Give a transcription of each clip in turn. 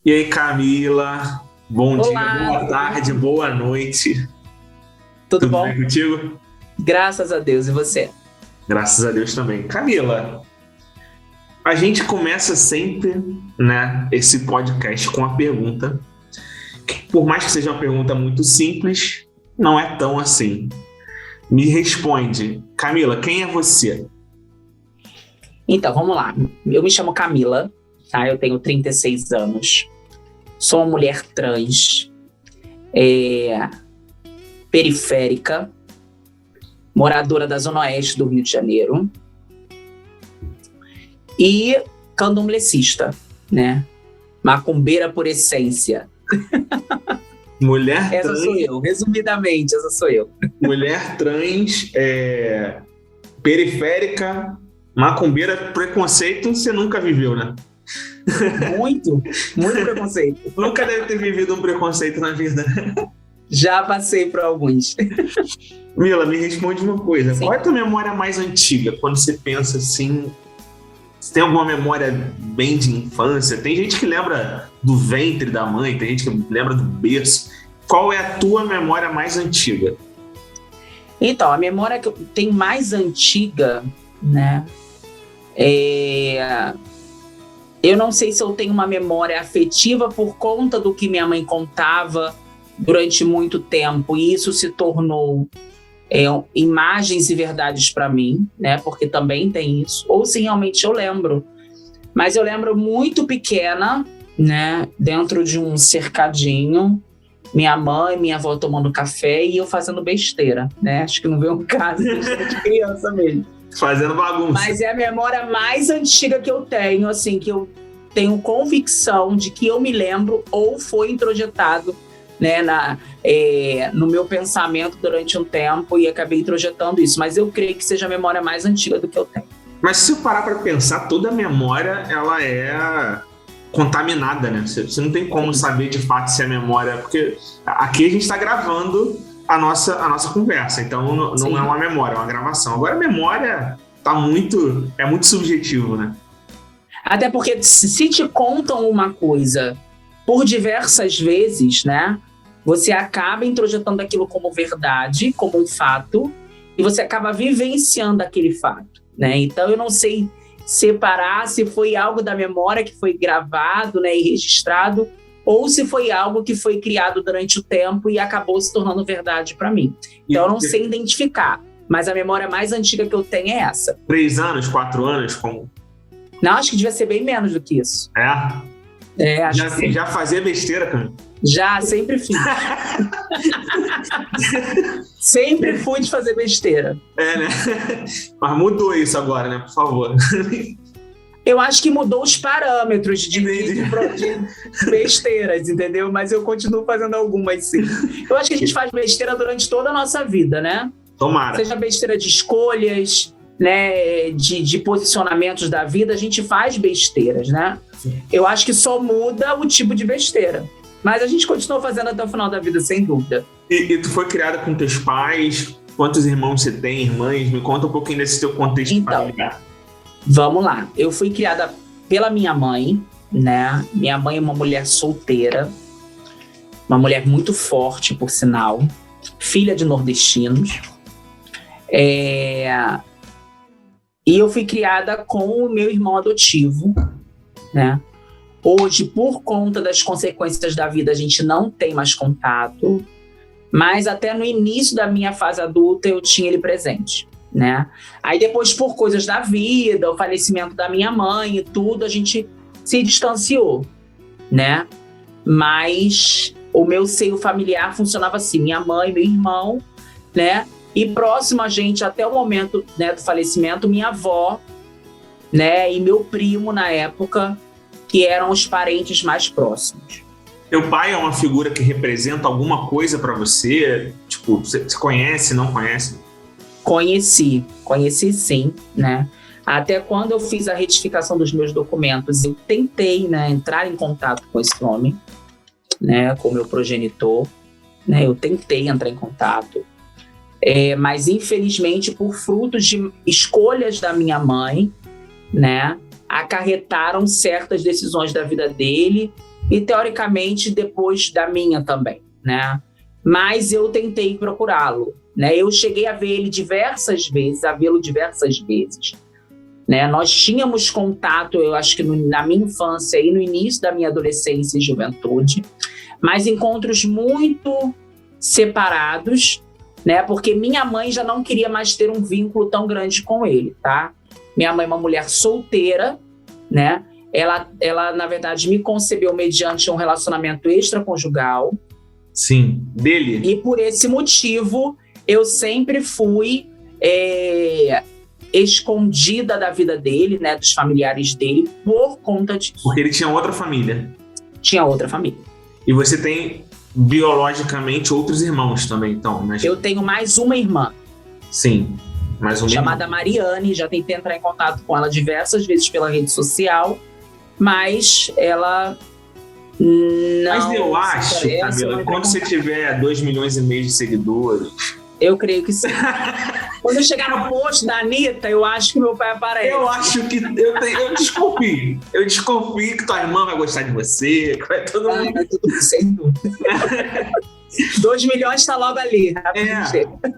E aí, Camila? Bom dia, Olá, boa tarde, boa noite. tudo Tudo bem bom? contigo? Graças a Deus, e você? Graças a Deus também. Camila, a gente começa sempre, né, esse podcast com a pergunta, que por mais que seja uma pergunta muito simples, não é tão assim. Me responde, Camila, quem é você? Então, vamos lá. Eu me chamo Camila, tá? Eu tenho 36 anos, sou uma mulher trans, é, periférica, moradora da Zona Oeste do Rio de Janeiro e candomblessista, né? Macumbeira por essência. Mulher Essa sou trans, eu, resumidamente, essa sou eu. mulher trans, periférica, macumbeira, preconceito, você nunca viveu, né? Muito, muito preconceito. Nunca deve ter vivido um preconceito na vida. Já passei por alguns. Mila, me responde uma coisa. Qual Sim. é a tua memória mais antiga? Quando você pensa assim, você tem alguma memória bem de infância? Tem gente que lembra do ventre da mãe, tem gente que lembra do berço. Qual é a tua memória mais antiga? Então, a memória que eu tenho mais antiga, né? Eu não sei se eu tenho uma memória afetiva por conta do que minha mãe contava durante muito tempo, e isso se tornou imagens e verdades para mim, né? Porque também tem isso. Ou se realmente eu lembro. Mas eu lembro muito pequena, né? Dentro de um cercadinho, minha mãe, minha avó tomando café e eu fazendo besteira, né? Acho que não veio um caso de criança mesmo. Fazendo bagunça. Mas é a memória mais antiga que eu tenho, assim, que eu tenho convicção de que eu me lembro ou foi introjetado, né, no meu pensamento durante um tempo e acabei introjetando isso. Mas eu creio que seja a memória mais antiga do que eu tenho. Mas se eu parar para pensar, toda memória ela é contaminada, né? Você não tem como saber de fato se é memória, porque aqui a gente está gravando a nossa conversa, então não é uma memória, é uma gravação. Agora a memória é muito subjetivo, né? Até porque se te contam uma coisa por diversas vezes, né? Você acaba introjetando aquilo como verdade, como um fato, e você acaba vivenciando aquele fato, né? Então eu não sei separar se foi algo da memória que foi gravado, né, e registrado, ou se foi algo que foi criado durante o tempo e acabou se tornando verdade para mim. Então eu não sei identificar, mas a memória mais antiga que eu tenho é essa. 3 anos, 4 anos, como... Não, acho que devia ser bem menos do que isso. Acho que sim. Já fazia besteira, cara. Já, sempre fiz. Sempre fui de fazer besteira. Né? Mas mudou isso agora, né? Por favor. Eu acho que mudou os parâmetros de besteiras, entendeu? Mas eu continuo fazendo algumas, sim. Eu acho que a gente faz besteira durante toda a nossa vida, né? Tomara. Seja besteira de escolhas, né? De posicionamentos da vida, a gente faz besteiras, né? Eu acho que só muda o tipo de besteira. Mas a gente continua fazendo até o final da vida, sem dúvida. E tu foi criada com teus pais? Quantos irmãos você tem, irmãs? Me conta um pouquinho desse teu contexto familiar. Vamos lá. Eu fui criada pela minha mãe, né? Minha mãe é uma mulher solteira, uma mulher muito forte, por sinal, filha de nordestinos. E eu fui criada com o meu irmão adotivo, né? Hoje, por conta das consequências da vida, a gente não tem mais contato, mas até no início da minha fase adulta eu tinha ele presente, né? Aí depois, por coisas da vida, o falecimento da minha mãe e tudo, a gente se distanciou, né? Mas o meu seio familiar funcionava assim, minha mãe, meu irmão, né? E próximo a gente, até o momento, né, do falecimento, minha avó, né? E meu primo, na época, que eram os parentes mais próximos. Teu pai é uma figura que representa alguma coisa pra você? Tipo, você conhece, não conhece? Conheci sim, né? Até quando eu fiz a retificação dos meus documentos, eu tentei, né, entrar em contato com esse homem, né, com o meu progenitor, né? Eu tentei entrar em contato, mas infelizmente por frutos de escolhas da minha mãe, né, acarretaram certas decisões da vida dele e, teoricamente, depois da minha também, né? Mas eu tentei procurá-lo, né? Eu cheguei a vê-lo diversas vezes, né? Nós tínhamos contato, eu acho que na minha infância e no início da minha adolescência e juventude, mas encontros muito separados, né? Porque minha mãe já não queria mais ter um vínculo tão grande com ele, tá? Minha mãe é uma mulher solteira, né? Ela, na verdade, me concebeu mediante um relacionamento extraconjugal. Sim, dele. E por esse motivo, eu sempre fui escondida da vida dele, né? Dos familiares dele, por conta disso. Porque ele tinha outra família. Tinha outra família. E você tem, biologicamente, outros irmãos também, então, né? Eu tenho mais uma irmã. Sim, mais uma chamada irmã. Mariane, já tentei entrar em contato com ela diversas vezes pela rede social, mas ela não... Mas eu acho, Camila, quando você tiver 2,5 milhões de seguidores... Eu creio que sim. Quando eu chegar no post da Anitta, eu acho que meu pai aparece. Eu acho que... Eu desconfio. Eu desconfio que tua irmã vai gostar de você, que vai todo mundo... Vai tudo sem dúvida. 2 milhões tá logo ali.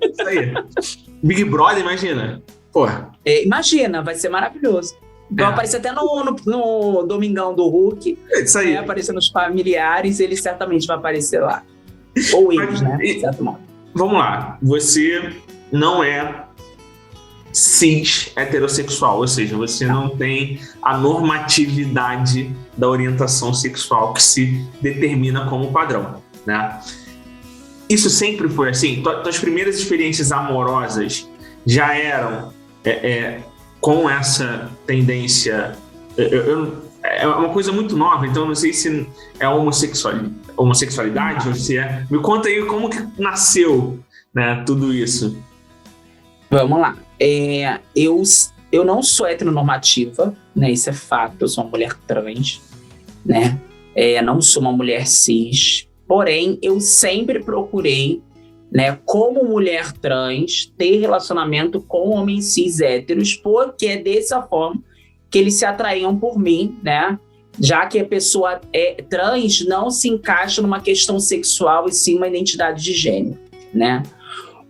Isso aí. Big Brother, imagina. Porra. Imagina, vai ser maravilhoso. Vai aparecer até no Domingão do Hulk. Isso aí. Vai aparecer nos familiares, ele certamente vai aparecer lá. Ou eles, né? De certo modo. Vamos lá. Você não é cis heterossexual, ou seja, você não tem a normatividade da orientação sexual que se determina como padrão, né? Isso sempre foi assim? Tuas primeiras experiências amorosas já eram com essa tendência... É uma coisa muito nova, então eu não sei se é homossexualidade ou se é... Me conta aí como que nasceu, né, tudo isso. Vamos lá. Eu não sou heteronormativa, né? Isso é fato. Eu sou uma mulher trans, né? Não sou uma mulher cis. Porém, eu sempre procurei, né, como mulher trans, ter relacionamento com homens cis héteros, porque é dessa forma que eles se atraíam por mim, né? Já que a pessoa trans não se encaixa numa questão sexual e sim uma identidade de gênero, né?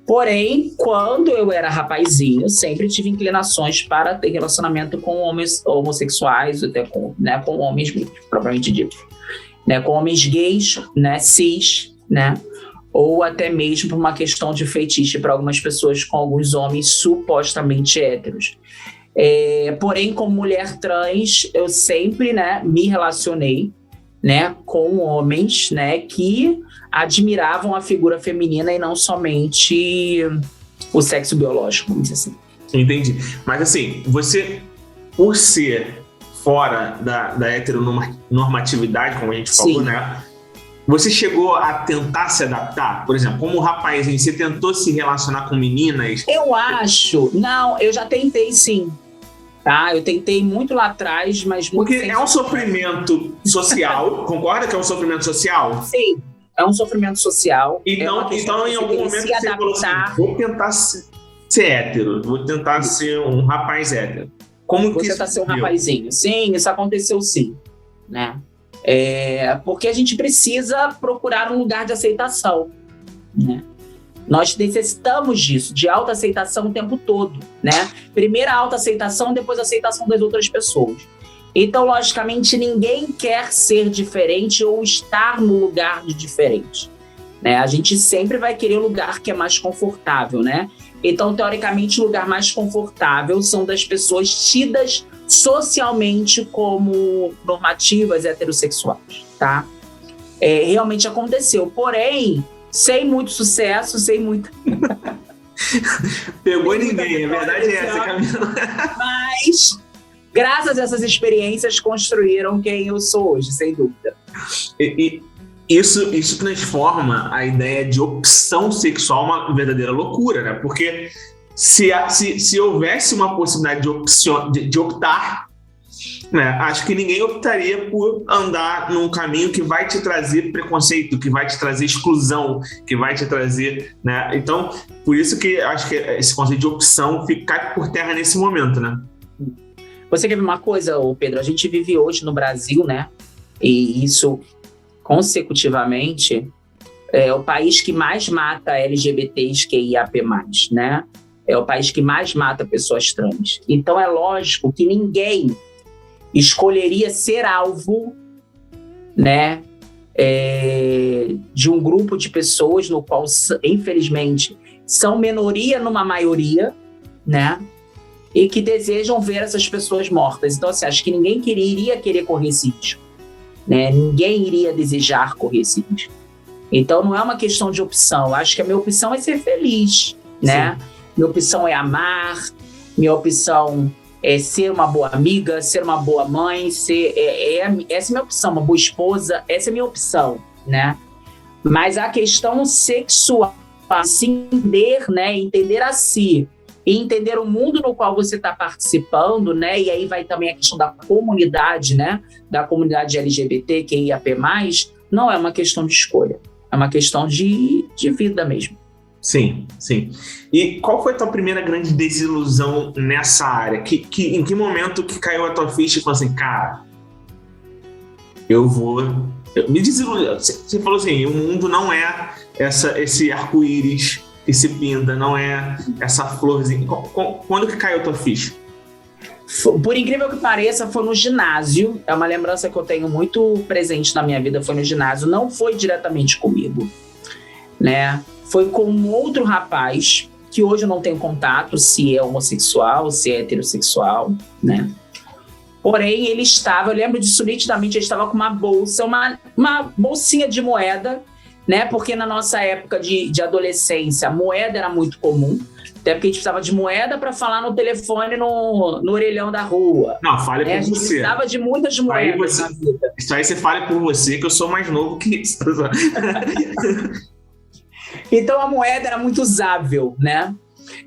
Porém, quando eu era rapazinho, sempre tive inclinações para ter relacionamento com homens homossexuais, até com homens, propriamente dito, né? Com homens gays, né? Cis, né? Ou até mesmo por uma questão de fetiche para algumas pessoas com alguns homens supostamente héteros. Porém, como mulher trans, eu sempre, né, me relacionei, né, com homens, né, que admiravam a figura feminina e não somente o sexo biológico, vamos dizer assim. Entendi. Mas assim, você, por ser fora da heteronormatividade, como a gente falou, né? Você chegou a tentar se adaptar? Por exemplo, como rapazinho, você tentou se relacionar com meninas? Eu já tentei sim. Tá? Eu tentei muito lá atrás, mas... Porque é um sofrimento social, concorda que é um sofrimento social? Sim, é um sofrimento social. Então em algum momento você falou assim, vou tentar ser hétero, vou tentar ser um rapaz hétero. Como que você tá ser um rapazinho? Sim, isso aconteceu sim, né? Porque a gente precisa procurar um lugar de aceitação, né? Nós necessitamos disso, de autoaceitação o tempo todo, né? Primeiro a autoaceitação, depois a aceitação das outras pessoas. Então, logicamente, ninguém quer ser diferente ou estar no lugar de diferente, né? A gente sempre vai querer o lugar que é mais confortável, né? Então, teoricamente, o lugar mais confortável são das pessoas tidas socialmente como normativas heterossexuais, tá? Realmente aconteceu, porém... sem muito sucesso, sem muito... Pegou ninguém, a verdade é essa, Camila. Mas, graças a essas experiências, construíram quem eu sou hoje, sem dúvida. E isso transforma a ideia de opção sexual uma verdadeira loucura, né? Porque se houvesse uma possibilidade de optar, né, acho que ninguém optaria por andar num caminho que vai te trazer preconceito, que vai te trazer exclusão, que vai te trazer, né? Então, por isso que acho que esse conceito de opção cai por terra nesse momento, né? Você quer ver uma coisa, Pedro? A gente vive hoje no Brasil, né? E isso, consecutivamente, é o país que mais mata LGBTs que IAP+, né? É o país que mais mata pessoas trans. Então é lógico que ninguém escolheria ser alvo, né, de um grupo de pessoas no qual, infelizmente, são minoria numa maioria, né, e que desejam ver essas pessoas mortas. Então, assim, acho que ninguém iria querer correr esse risco, né? Ninguém iria desejar correr esse risco. Então, não é uma questão de opção. Acho que a minha opção é ser feliz, né? Sim. Minha opção é amar, minha opção é ser uma boa amiga, ser uma boa mãe, essa é a minha opção, uma boa esposa, essa é a minha opção, né? Mas a questão sexual, se entender, né? Entender a si e entender o mundo no qual você está participando, né? E aí vai também a questão da comunidade, né? Da comunidade LGBT, QIAP+, não é uma questão de escolha, é uma questão de vida mesmo. Sim, sim. E qual foi a tua primeira grande desilusão nessa área? Em que momento que caiu a tua ficha e falou assim, cara, eu me desiludi. Você falou assim, o mundo não é esse arco-íris que se pinta, não é essa florzinha. Quando que caiu a tua ficha? Por incrível que pareça, foi no ginásio. É uma lembrança que eu tenho muito presente na minha vida, foi no ginásio. Não foi diretamente comigo, né? Foi com um outro rapaz, que hoje eu não tenho contato, se é homossexual, se é heterossexual, né? Porém, ele estava, eu lembro disso nitidamente, ele estava com uma bolsa, uma bolsinha de moeda, né? Porque na nossa época de adolescência, moeda era muito comum, até porque a gente precisava de moeda para falar no telefone no orelhão da rua. Não, fale por você. A gente precisava de muitas moedas na vida. Isso aí você fale por você, que eu sou mais novo que isso. Então a moeda era muito usável, né?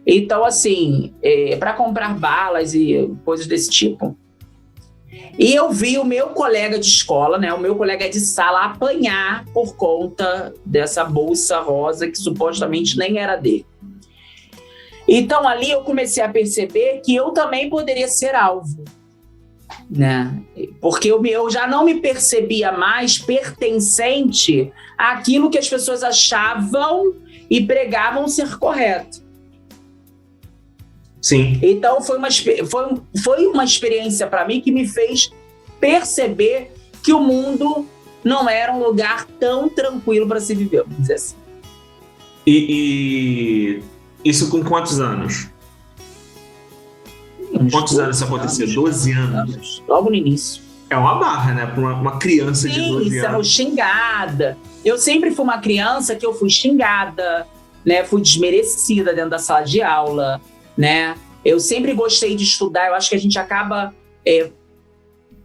Então, assim, para comprar balas e coisas desse tipo. E eu vi o meu colega de escola, né? O meu colega de sala apanhar por conta dessa bolsa rosa que supostamente nem era dele. Então ali eu comecei a perceber que eu também poderia ser alvo, né? Porque eu já não me percebia mais pertencente àquilo que as pessoas achavam e pregavam ser correto. Sim. Então foi uma experiência para mim que me fez perceber que o mundo não era um lugar tão tranquilo para se viver, vamos dizer assim. E isso com quantos anos? Quantos anos isso aconteceu? 12 anos. Logo no início. É uma barra, né? Para uma criança de 12 anos. Xingada. Eu sempre fui uma criança que eu fui xingada, né? Fui desmerecida dentro da sala de aula, né? Eu sempre gostei de estudar. Eu acho que a gente acaba,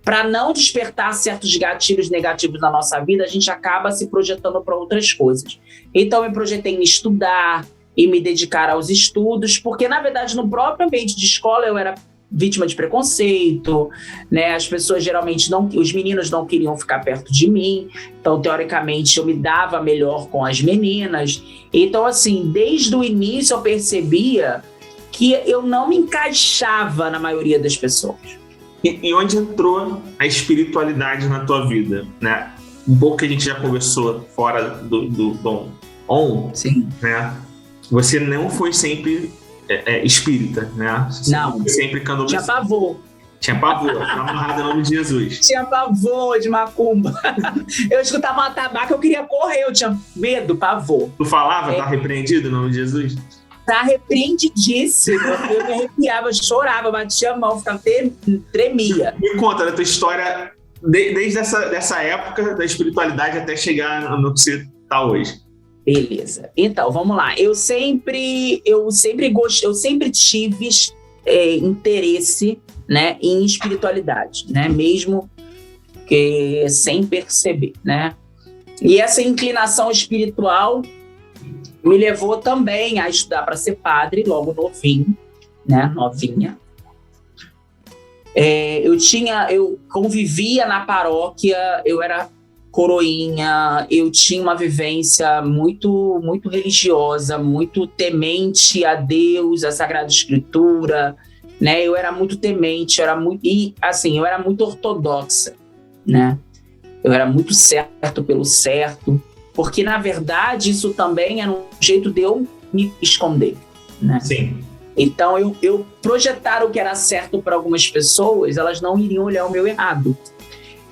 para não despertar certos gatilhos negativos na nossa vida, a gente acaba se projetando para outras coisas. Então, eu me projetei em estudar e me dedicar aos estudos, porque, na verdade, no próprio ambiente de escola, eu era vítima de preconceito, né? As pessoas geralmente os meninos não queriam ficar perto de mim, então, teoricamente, eu me dava melhor com as meninas. Então, assim, desde o início eu percebia que eu não me encaixava na maioria das pessoas. E onde entrou a espiritualidade na tua vida, né? Um pouco que a gente já conversou fora do on, sim, né? Você não foi sempre espírita, né? Você não. Sempre candomblessista. Tinha pavor. Tinha pavor, amarrado em nome de Jesus. Tinha pavor de macumba. Eu escutava uma tabaca, eu queria correr, eu tinha medo, pavor. Tu falava, tá repreendido em nome de Jesus? Tá repreendidíssimo. Eu me arrepiava, eu chorava, batia a mão, ficava tremia. Me conta da tua história desde essa época da espiritualidade até chegar no que você tá hoje. Beleza. Então, vamos lá. Eu sempre tive interesse, né, em espiritualidade, né, mesmo que sem perceber, né? E essa inclinação espiritual me levou também a estudar para ser padre, logo novinho, né, novinha. Eu convivia na paróquia, eu era coroinha, eu tinha uma vivência muito, muito religiosa, muito temente a Deus, a Sagrada Escritura, né? Eu era muito temente, eu era muito ortodoxa, né? Eu era muito certo pelo certo, porque, na verdade, isso também era um jeito de eu me esconder, né? Sim. Então, eu projetar o que era certo para algumas pessoas, elas não iriam olhar o meu errado.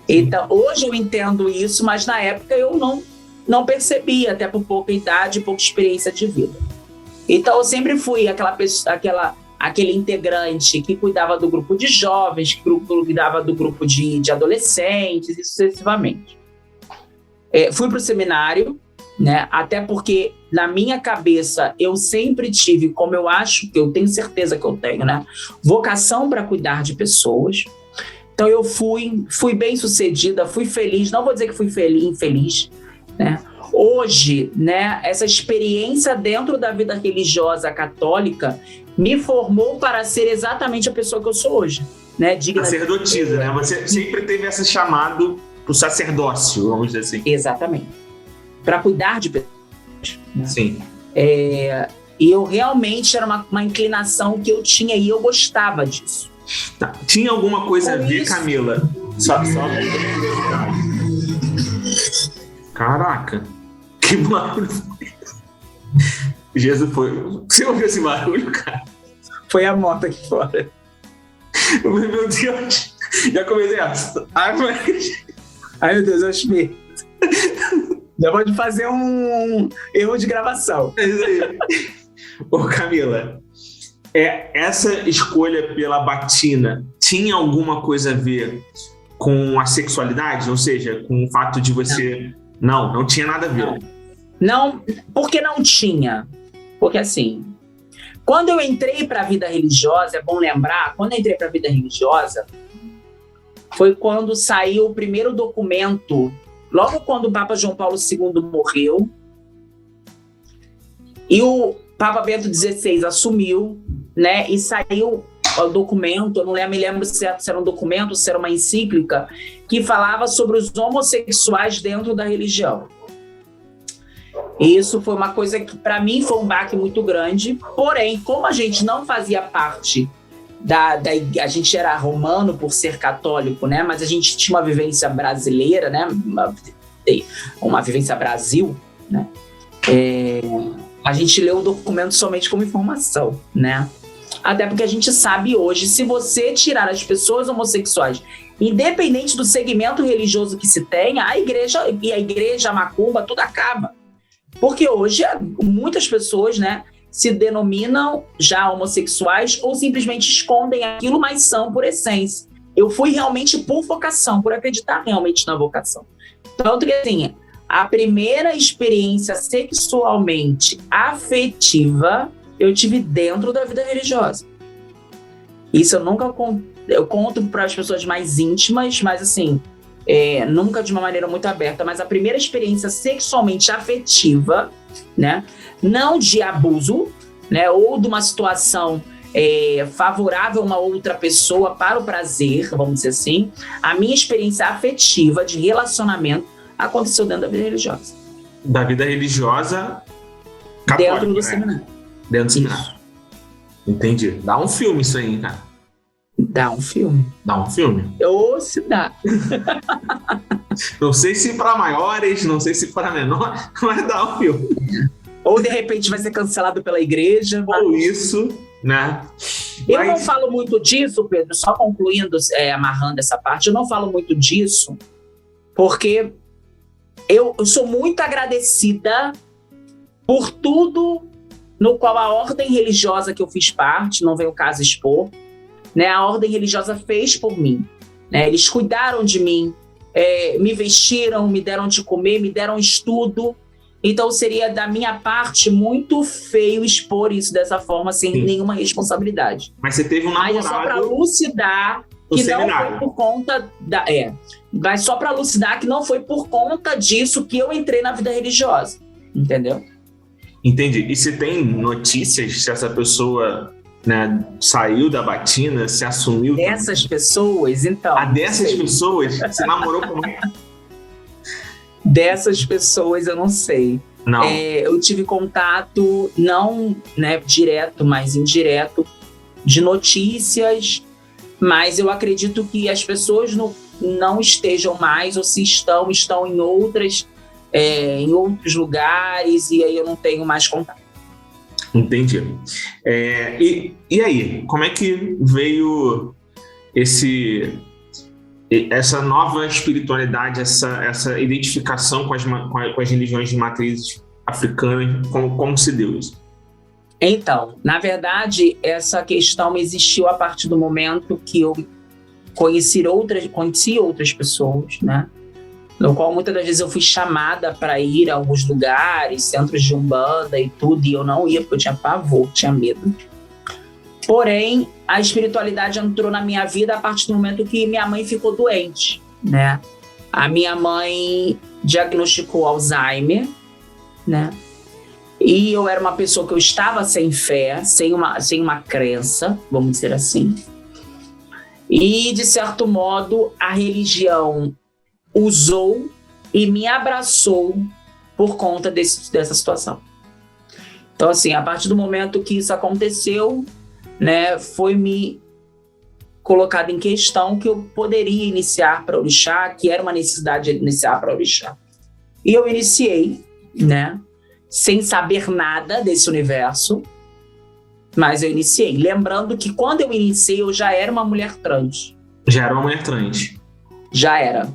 Então, hoje eu entendo isso, mas na época eu não percebia, até por pouca idade, pouca experiência de vida. Então, eu sempre fui aquele integrante que cuidava do grupo de jovens, que cuidava do grupo de adolescentes, e sucessivamente. Fui para o seminário, né? Até porque, na minha cabeça, eu sempre tive, como eu acho que eu tenho certeza que eu tenho, né? Vocação para cuidar de pessoas. Então, eu fui bem sucedida, fui feliz. Não vou dizer que fui infeliz, né? Hoje, né, essa experiência dentro da vida religiosa católica me formou para ser exatamente a pessoa que eu sou hoje, né? Digna sacerdotisa, né? Você sempre teve esse chamado para o sacerdócio, vamos dizer assim. Exatamente. Para cuidar de pessoas. Né? Sim. E eu realmente era uma inclinação que eu tinha e eu gostava disso. Tá. Tinha alguma coisa a ver, Camila? Só... Caraca, que barulho foi? Jesus foi. Você ouviu esse barulho, cara? Foi a moto aqui fora. Meu Deus, já comecei a. Ai, meu Deus, eu achei. Já pode fazer um erro de gravação. É isso aí. Ô, Camila, essa escolha pela batina tinha alguma coisa a ver com a sexualidade? Ou seja, com o fato de você... Não tinha nada a ver. Não, porque não tinha. Porque assim, quando eu entrei para a vida religiosa, é bom lembrar, quando eu entrei para a vida religiosa, foi quando saiu o primeiro documento, logo quando o Papa João Paulo II morreu, e o Papa Bento XVI assumiu, né, e saiu o documento, eu não me lembro se era um documento, se era uma encíclica, que falava sobre os homossexuais dentro da religião. E isso foi uma coisa que, para mim, foi um baque muito grande. Porém, como a gente não fazia parte a gente era romano por ser católico, né? Mas a gente tinha uma vivência brasileira, né? Uma vivência Brasil, né? A gente leu o documento somente como informação, né? Até porque a gente sabe hoje, se você tirar as pessoas homossexuais, independente do segmento religioso que se tenha, a igreja, a macumba, tudo acaba. Porque hoje muitas pessoas, né, se denominam já homossexuais ou simplesmente escondem aquilo, mas são por essência. Eu fui realmente por vocação, por acreditar realmente na vocação. Tanto que, assim, a primeira experiência sexualmente afetiva eu tive dentro da vida religiosa. Isso eu conto para as pessoas mais íntimas, mas assim, nunca de uma maneira muito aberta, mas a primeira experiência sexualmente afetiva, né, não de abuso, né, ou de uma situação favorável a uma outra pessoa para o prazer, vamos dizer assim, a minha experiência afetiva de relacionamento aconteceu dentro da vida religiosa. Da vida religiosa católica, dentro do né? seminário. Dentro do seminário. Entendi. Dá um filme isso aí, cara. Dá um filme. Dá um filme. Ou se dá. Não sei se para maiores, não sei se para menor, mas dá um filme. Ou de repente vai ser cancelado pela igreja. Ou isso, né? Eu não falo muito disso, Pedro, só concluindo, amarrando essa parte, eu não falo muito disso, porque eu sou muito agradecida por tudo no qual a ordem religiosa que eu fiz parte, não vem o caso expor, né, a ordem religiosa fez por mim. Né, eles cuidaram de mim, me vestiram, me deram de comer, me deram estudo. Então seria da minha parte muito feio expor isso dessa forma, sem nenhuma responsabilidade. Mas você teve um namorado... Mas é só para lucidar que não foi por conta da... Mas só para lucidar que não foi por conta disso que eu entrei na vida religiosa. Entendeu? Entendi. E se tem notícias se essa pessoa, né, saiu da batina, se assumiu... Dessas pessoas, então... dessas pessoas? Você namorou com alguém? Dessas pessoas eu não sei. Não. Eu tive contato, não, né, direto, mas indireto, de notícias, mas eu acredito que as pessoas não estejam mais, ou se estão em outros lugares, e aí eu não tenho mais contato. Entendi. E aí, como é que veio essa nova espiritualidade, essa identificação com as religiões de matrizes africanas, como se deu isso? Então, na verdade, essa questão existiu a partir do momento que eu conheci outras pessoas, né? No qual muitas das vezes eu fui chamada para ir a alguns lugares, centros de umbanda e tudo, e eu não ia porque eu tinha pavor, tinha medo. Porém, a espiritualidade entrou na minha vida a partir do momento que minha mãe ficou doente, né? A minha mãe diagnosticou Alzheimer, né? E eu era uma pessoa que eu estava sem fé, sem uma crença, vamos dizer assim. E, de certo modo, a religião usou e me abraçou por conta dessa situação. Então, assim, a partir do momento que isso aconteceu, né, foi me colocado em questão que eu poderia iniciar para orixá, que era uma necessidade de iniciar para orixá. E eu iniciei, né, sem saber nada desse universo, mas eu iniciei. Lembrando que quando eu iniciei, eu já era uma mulher trans. Já era uma mulher trans. Já era.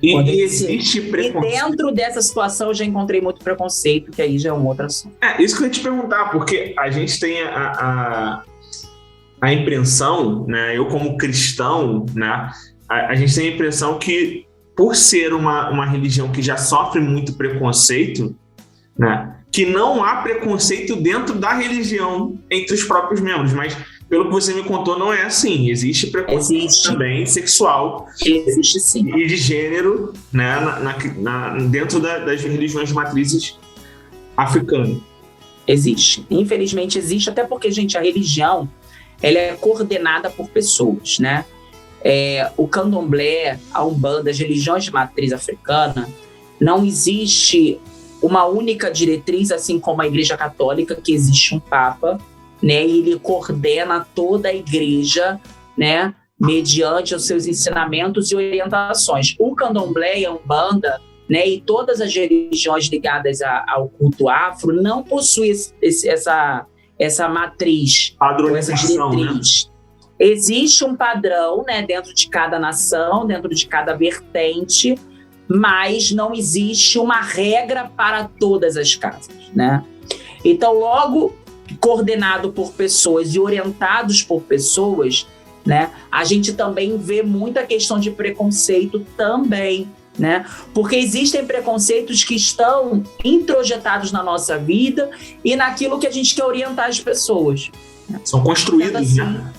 E existe preconceito. E dentro dessa situação eu já encontrei muito preconceito, que aí já é um outro assunto. Isso que eu ia te perguntar, porque a gente tem a impressão, né, eu como cristão, né, a gente tem a impressão que por ser uma religião que já sofre muito preconceito, né, que não há preconceito dentro da religião entre os próprios membros, mas pelo que você me contou, não é assim. Existe preconceito também sexual. Existe sim. E de gênero, né, dentro das religiões de matrizes africanas. Existe. Infelizmente existe, até porque, gente, a religião ela é coordenada por pessoas, né? O candomblé, a umbanda, as religiões de matriz africana, não existe uma única diretriz, assim como a Igreja Católica, que existe um Papa, né? E ele coordena toda a igreja, né? Mediante os seus ensinamentos e orientações. O candomblé e a umbanda, né? E todas as religiões ligadas ao culto afro não possuem essa matriz, essa diretriz. Né? Existe um padrão, né, dentro de cada nação, dentro de cada vertente, mas não existe uma regra para todas as casas, né? Então, logo coordenado por pessoas e orientados por pessoas, né, a gente também vê muita questão de preconceito também, né? Porque existem preconceitos que estão introjetados na nossa vida e naquilo que a gente quer orientar as pessoas. São construídos, assim, né?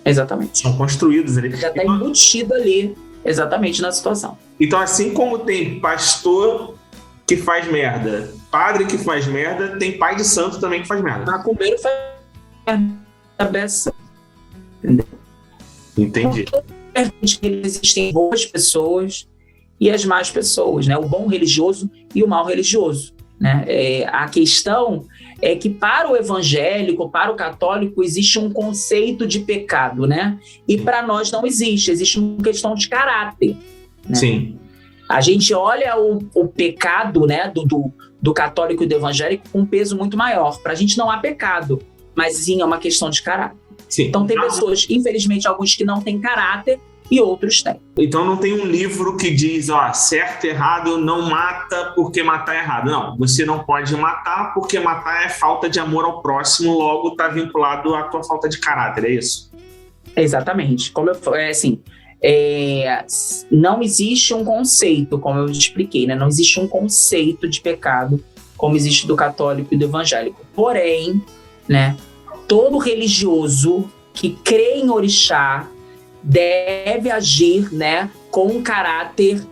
Exatamente. São construídos ali. Já está embutido ali, exatamente, na situação. Então, assim como tem pastor que faz merda, padre que faz merda, tem pai de santo também que faz merda. Macumbeiro faz merda. Entendi. Existem boas pessoas e as más pessoas, né? O bom religioso e o mau religioso, né? A questão é que para o evangélico, para o católico, existe um conceito de pecado, né? E para nós não existe uma questão de caráter, né? Sim. A gente olha o pecado, né, do católico e do evangélico com um peso muito maior. Para a gente não há pecado, mas sim é uma questão de caráter. Sim. Então tem pessoas, infelizmente, alguns que não têm caráter e outros têm. Então não tem um livro que diz, certo e errado, não mata porque matar é errado. Não, você não pode matar porque matar é falta de amor ao próximo, logo está vinculado à tua falta de caráter, é isso? Exatamente. Como eu falei, assim, não existe um conceito, como eu expliquei, né? Não existe um conceito de pecado como existe do católico e do evangélico. Porém, né, todo religioso que crê em orixá deve agir, né, com um caráter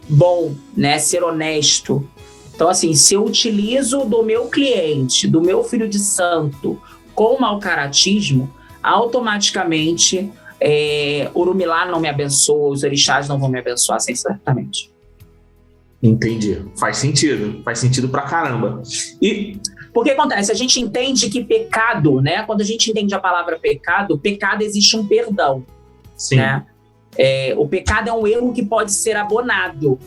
bom, né, ser honesto. Então, assim, se eu utilizo do meu cliente, do meu filho de santo, com mau caratismo, automaticamente Orumilá não me abençoa, os orixás não vão me abençoar, certamente. Entendi. Faz sentido pra caramba. E porque acontece, a gente entende que pecado, né? Quando a gente entende a palavra pecado existe um perdão, Sim. Né? O pecado é um erro que pode ser abonado,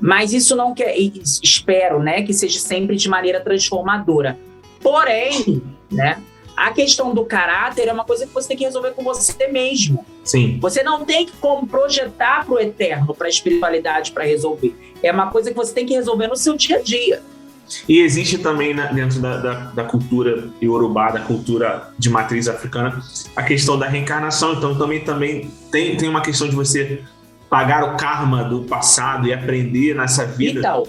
mas isso não quer, espero, né, que seja sempre de maneira transformadora. Porém, né, a questão do caráter é uma coisa que você tem que resolver com você mesmo. Sim. Você não tem como projetar para o eterno, para a espiritualidade, para resolver. É uma coisa que você tem que resolver no seu dia a dia. E existe também, né, dentro da cultura iorubá, da cultura de matriz africana, a questão da reencarnação. Então também tem uma questão de você pagar o karma do passado e aprender nessa vida. Então,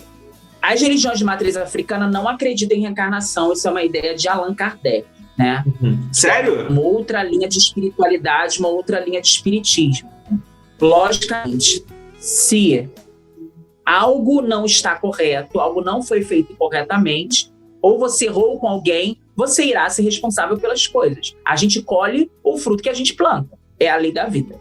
as religiões de matriz africana não acreditam em reencarnação. Isso é uma ideia de Allan Kardec, né? Sério? Uma outra linha de espiritualidade, uma outra linha de espiritismo. Logicamente, se algo não está correto, algo não foi feito corretamente, ou você errou com alguém, você irá ser responsável pelas coisas. A gente colhe o fruto que a gente planta. É a lei da vida.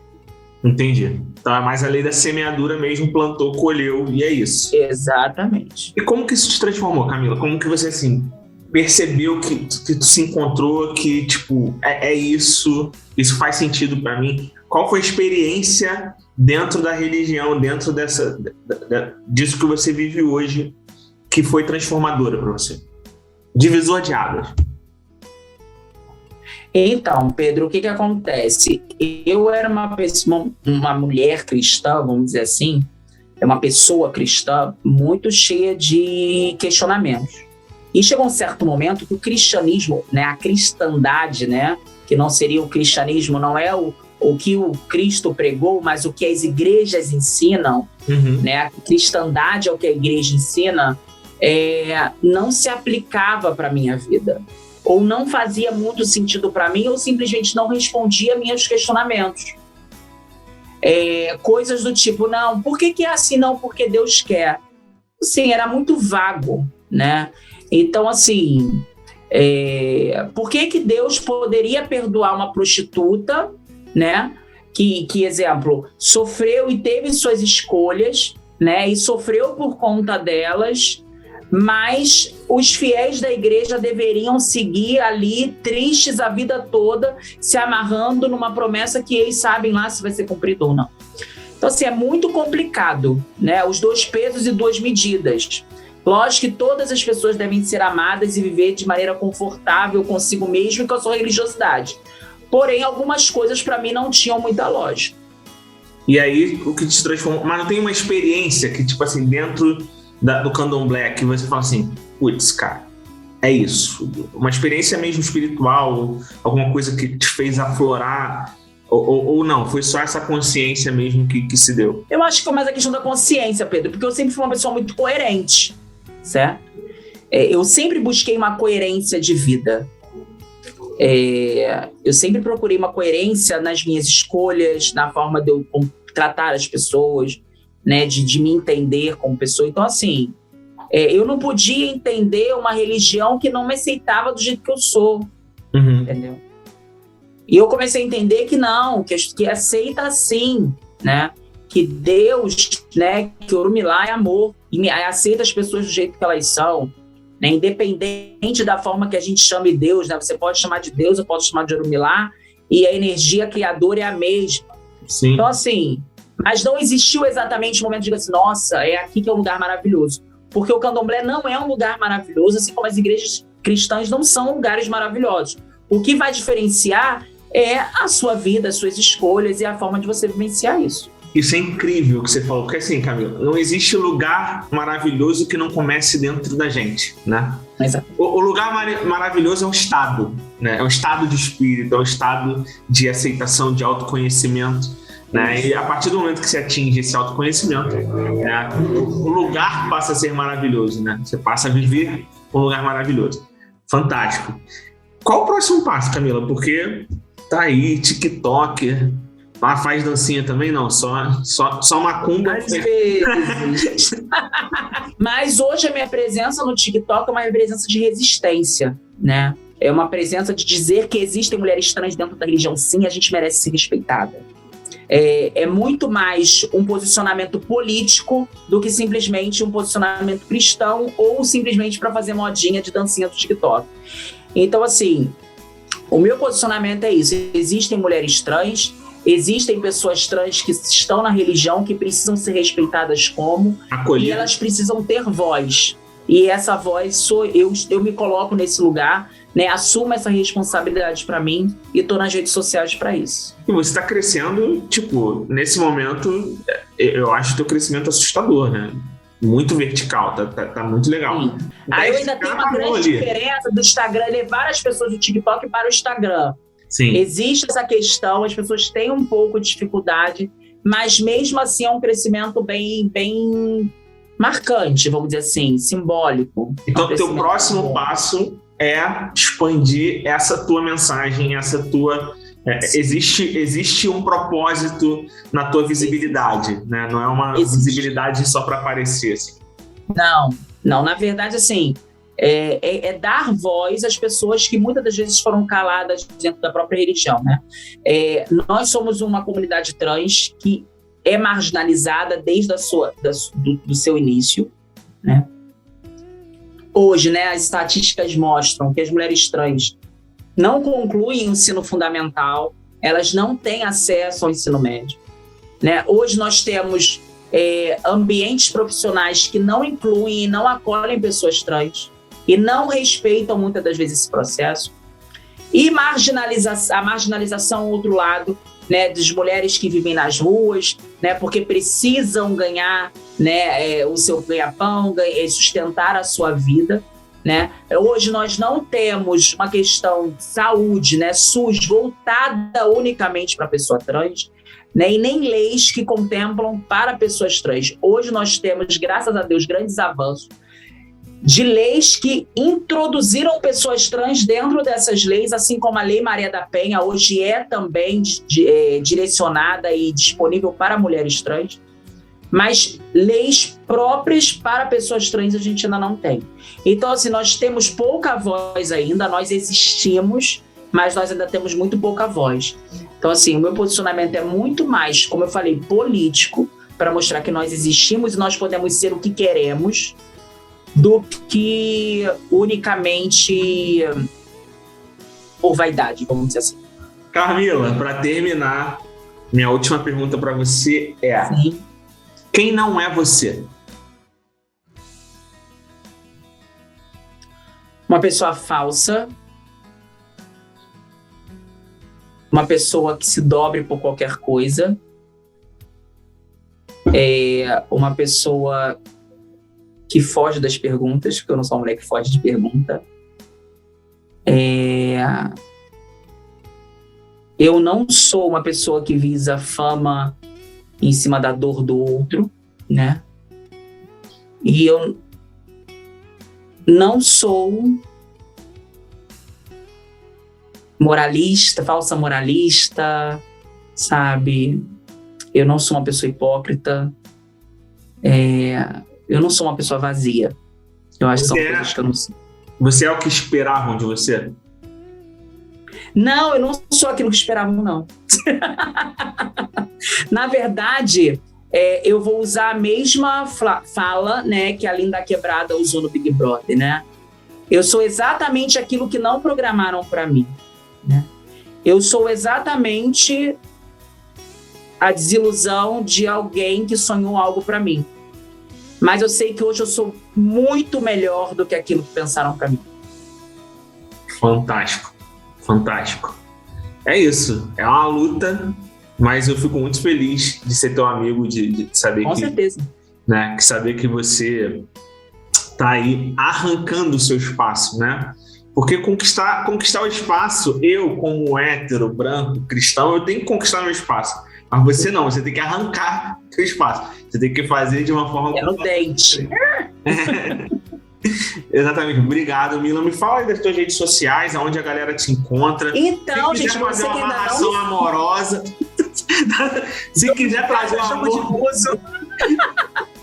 Entendi. Então é mais a lei da semeadura mesmo, plantou, colheu, e é isso. Exatamente. E como que isso te transformou, Camila? Como que você, assim, percebeu que tu se encontrou, que, tipo, é isso faz sentido pra mim? Qual foi a experiência dentro da religião, dentro disso que você vive hoje, que foi transformadora pra você? Divisor de águas. Então, Pedro, o que acontece? Eu era uma mulher cristã, vamos dizer assim, uma pessoa cristã muito cheia de questionamentos. E chegou um certo momento que o cristianismo, né, a cristandade, né, que não seria o cristianismo, não é o que o Cristo pregou, mas o que as igrejas ensinam, né, a cristandade é o que a igreja ensina, não se aplicava para a minha vida. Ou não fazia muito sentido para mim, ou simplesmente não respondia a meus questionamentos. Coisas do tipo, não, por que é assim? Não, porque Deus quer. Assim, era muito vago, né? Então, assim, por que Deus poderia perdoar uma prostituta, né? Que, exemplo, sofreu e teve suas escolhas, né? E sofreu por conta delas, mas os fiéis da igreja deveriam seguir ali tristes a vida toda, se amarrando numa promessa que eles sabem lá se vai ser cumprida ou não. Então, assim, é muito complicado, né? Os 2 pesos e 2 medidas. Lógico que todas as pessoas devem ser amadas e viver de maneira confortável consigo mesmo e com a sua religiosidade. Porém, algumas coisas para mim não tinham muita lógica. E aí, o que te transformou... Mas não tem uma experiência que, tipo assim, dentro do candomblé, que você fala assim, putz, cara, é isso. Uma experiência mesmo espiritual, alguma coisa que te fez aflorar, ou não, foi só essa consciência mesmo que se deu? Eu acho que foi mais a questão da consciência, Pedro, porque eu sempre fui uma pessoa muito coerente, certo? Eu sempre busquei uma coerência de vida. Eu sempre procurei uma coerência nas minhas escolhas, na forma de eu tratar as pessoas, né, de me entender como pessoa. Então, assim, eu não podia entender uma religião que não me aceitava do jeito que eu sou, entendeu? E eu comecei a entender que não, que aceita sim, né? Que Deus, né, que Orumilá é amor, e aceita as pessoas do jeito que elas são, né? Independente da forma que a gente chame Deus, né? Você pode chamar de Deus, eu posso chamar de Orumilá, e a energia criadora é a mesma. Sim. Então, assim, mas não existiu exatamente o momento de dizer assim, nossa, é aqui que é um lugar maravilhoso. Porque o candomblé não é um lugar maravilhoso, assim como as igrejas cristãs não são lugares maravilhosos. O que vai diferenciar é a sua vida, as suas escolhas e a forma de você vivenciar isso. Isso é incrível o que você falou, porque assim, Camila, não existe lugar maravilhoso que não comece dentro da gente, né? Exato. O lugar maravilhoso é um estado, né? É um estado de espírito, é um estado de aceitação, de autoconhecimento, né? E a partir do momento que você atinge esse autoconhecimento, né, o lugar passa a ser maravilhoso, né? Você passa a viver um lugar maravilhoso. Fantástico. Qual o próximo passo, Camila? Porque tá aí, TikTok, faz dancinha também? Não, só macumba. Às vezes. Mas hoje a minha presença no TikTok é uma presença de resistência, né? É uma presença de dizer que existem mulheres trans dentro da religião. Sim, a gente merece ser respeitada. É muito mais um posicionamento político do que simplesmente um posicionamento cristão ou simplesmente para fazer modinha de dancinha do TikTok. Então, assim, o meu posicionamento é isso. Existem mulheres trans, Existem pessoas trans que estão na religião, que precisam ser respeitadas como, Acolhido. e elas precisam ter voz. E essa voz sou eu me coloco nesse lugar, né? Assumo essa responsabilidade para mim e tô nas redes sociais para isso. E você está crescendo, tipo, nesse momento, eu acho o teu crescimento assustador, né? Muito vertical, tá muito legal. Sim. Aí eu ainda tenho uma grande diferença do Instagram, levar as pessoas do TikTok para o Instagram. Sim. Existe essa questão, as pessoas têm um pouco de dificuldade, mas mesmo assim é um crescimento bem marcante, vamos dizer assim, simbólico. Então, o teu próximo passo é expandir essa tua mensagem, essa tua... existe um propósito na tua visibilidade, né? Não é uma visibilidade só para aparecer. Assim. Não, na verdade, assim, é dar voz às pessoas que muitas das vezes foram caladas dentro da própria religião, né? Nós somos uma comunidade trans que é marginalizada desde do seu início, né? Hoje, né, as estatísticas mostram que as mulheres trans não concluem o ensino fundamental, elas não têm acesso ao ensino médio, né? Hoje nós temos ambientes profissionais que não incluem e não acolhem pessoas trans e não respeitam muitas das vezes esse processo. E a marginalização, outro lado, né, das mulheres que vivem nas ruas, né, porque precisam ganhar, né, o seu ganha-pão, sustentar a sua vida, né? Hoje nós não temos uma questão de saúde, né, SUS, voltada unicamente para a pessoa trans, né, e nem leis que contemplam para pessoas trans. Hoje nós temos, graças a Deus, grandes avanços de leis que introduziram pessoas trans dentro dessas leis, assim como a Lei Maria da Penha hoje é também direcionada e disponível para mulheres trans, mas leis próprias para pessoas trans a gente ainda não tem. Então, assim, nós temos pouca voz ainda, nós existimos, mas nós ainda temos muito pouca voz. Então, assim, o meu posicionamento é muito mais, como eu falei, político, para mostrar que nós existimos e nós podemos ser o que queremos, do que unicamente por vaidade, vamos dizer assim. Carmila, para terminar, minha última pergunta para você é: Sim. Quem não é você? Uma pessoa falsa, uma pessoa que se dobre por qualquer coisa, uma pessoa que foge das perguntas, porque eu não sou uma mulher que foge de pergunta. Eu não sou uma pessoa que visa fama em cima da dor do outro, né? E eu não sou moralista, falsa moralista, sabe? Eu não sou uma pessoa hipócrita. Eu não sou uma pessoa vazia. Eu acho que são coisas que eu não sou. Você é o que esperavam de você? Não, eu não sou aquilo que esperavam, não. Na verdade, eu vou usar a mesma fala, né, que a Linda Quebrada usou no Big Brother, né? Eu sou exatamente aquilo que não programaram para mim, né? Eu sou exatamente a desilusão de alguém que sonhou algo para mim. Mas eu sei que hoje eu sou muito melhor do que aquilo que pensaram para mim. Fantástico, fantástico. É isso, é uma luta, mas eu fico muito feliz de ser teu amigo, de saber Com certeza. Né, que saber que você tá aí arrancando o seu espaço, né? Porque conquistar o espaço, eu como hétero, branco, cristão, eu tenho que conquistar meu espaço. Mas você não, você tem que arrancar seu espaço. Você tem que fazer de uma forma... É no dente. Exatamente. Obrigado, Mila. Me fala aí das tuas redes sociais, aonde a galera te encontra. Então, se quiser gente, fazer você uma que ainda amarração não... amorosa... Se quiser trazer o amor...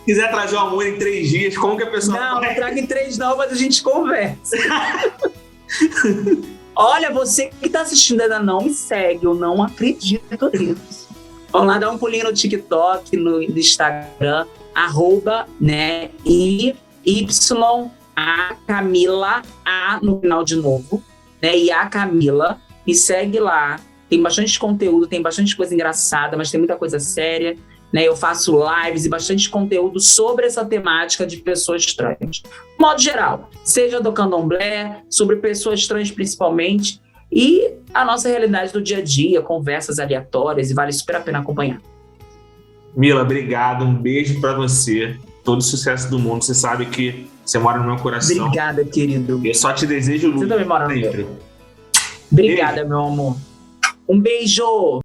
quiser trazer o amor em 3 dias, como que a pessoa... Não traga em 3 não, mas a gente conversa. Olha, você que tá assistindo ainda não me segue, eu não acredito nisso. Vamos lá, dar um pulinho no TikTok, no Instagram, @, e a Camila, A no final de novo, né? E a Camila, me segue lá. Tem bastante conteúdo, tem bastante coisa engraçada, mas tem muita coisa séria, né? Eu faço lives e bastante conteúdo sobre essa temática de pessoas trans. De modo geral, seja do candomblé, sobre pessoas trans principalmente, e a nossa realidade do dia a dia, conversas aleatórias, e vale super a pena acompanhar. Mila, obrigado, um beijo pra você, todo o sucesso do mundo, você sabe que você mora no meu coração. Obrigada, querido. Eu só te desejo luz. Você também mora no sempre. meu. Obrigada, meu amor. Um beijo!